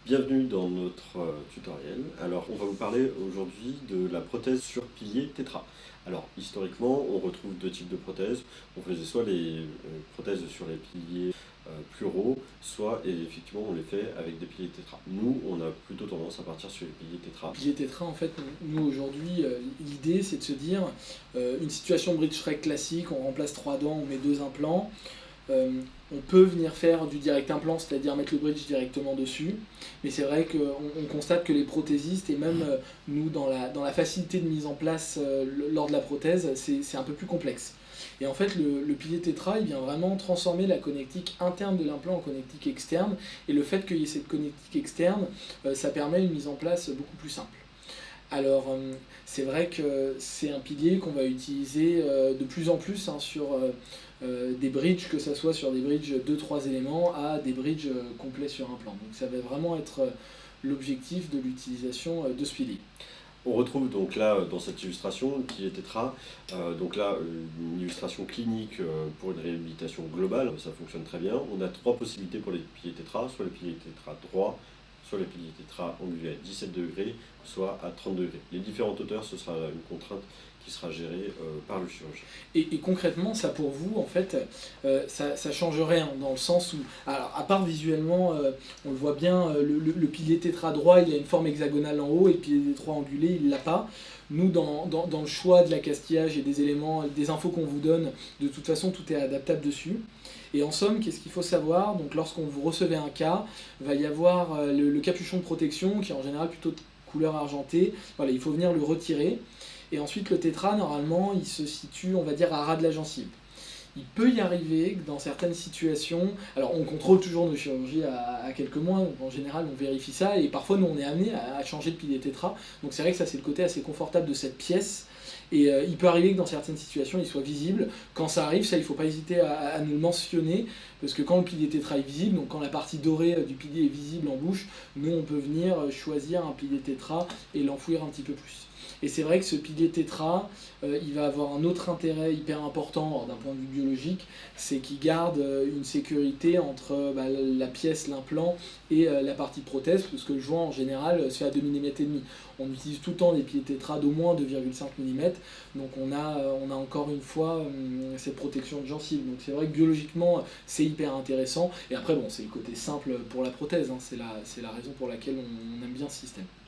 Bienvenue dans notre tutoriel. Alors, on va vous parler aujourd'hui de la prothèse sur pilier tétra. Alors, historiquement, on retrouve deux types de prothèses. On faisait soit les prothèses sur les piliers pluraux, soit, et effectivement, on les fait avec des piliers tétra. Nous, on a plutôt tendance à partir sur les piliers tétra. Pilier tétra, en fait, nous aujourd'hui, l'idée c'est de se dire une situation de bridge rack classique, on remplace 3 dents, on met 2 implants. On peut venir faire du direct implant, c'est-à-dire mettre le bridge directement dessus, mais c'est vrai qu'on constate que les prothésistes, et même nous dans la facilité de mise en place lors de la prothèse, c'est un peu plus complexe. Et en fait, le pilier tétra, il vient vraiment transformer la connectique interne de l'implant en connectique externe, et le fait qu'il y ait cette connectique externe, ça permet une mise en place beaucoup plus simple. Alors, c'est vrai que c'est un pilier qu'on va utiliser de plus en plus sur des bridges, que ce soit sur des bridges 2-3 éléments à des bridges complets sur un plan. Donc ça va vraiment être l'objectif de l'utilisation de ce pilier. On retrouve donc là, dans cette illustration, le pilier tétra, donc là, une illustration clinique pour une réhabilitation globale, ça fonctionne très bien. On a trois possibilités pour les piliers tétra, soit le pilier tétra droit, soit le pilier tétra angulé à 17 degrés, soit à 30 degrés. Les différentes hauteurs, ce sera une contrainte qui sera gérée par le chirurgien. Et concrètement, ça pour vous, en fait, ça change rien, dans le sens où, alors, à part visuellement, on le voit bien, le pilier tétra droit, il a une forme hexagonale en haut, et le pilier tétra angulé, il l'a pas. Nous, dans le choix de l'accastillage et des éléments, des infos qu'on vous donne, de toute façon, tout est adaptable dessus. Et en somme, qu'est-ce qu'il faut savoir? Donc, lorsqu'on vous recevez un cas, va y avoir le capuchon de protection, qui est en général plutôt de couleur argentée. Voilà, il faut venir le retirer. Et ensuite, le tétra, normalement, il se situe, on va dire, à ras de la gencive. Il peut y arriver que dans certaines situations, alors on contrôle toujours nos chirurgies à quelques mois, donc en général on vérifie ça, et parfois nous on est amené à changer de pilier tétra, donc c'est vrai que ça c'est le côté assez confortable de cette pièce, et il peut arriver que dans certaines situations il soit visible. Quand ça arrive, ça il ne faut pas hésiter à nous le mentionner, parce que quand le pilier tétra est visible, donc quand la partie dorée du pilier est visible en bouche, nous on peut venir choisir un pilier tétra et l'enfouir un petit peu plus. Et c'est vrai que ce pilier tétra, il va avoir un autre intérêt hyper important d'un point de vue biologique, c'est qu'il garde une sécurité entre la pièce, l'implant et la partie de prothèse, parce que le joint en général se fait à 2 mm et demi. On utilise tout le temps des piliers tétra d'au moins 2,5 mm, donc on a encore une fois cette protection de gencive. Donc c'est vrai que biologiquement c'est hyper intéressant, et après bon, c'est le côté simple pour la prothèse, hein. C'est la raison pour laquelle on aime bien ce système.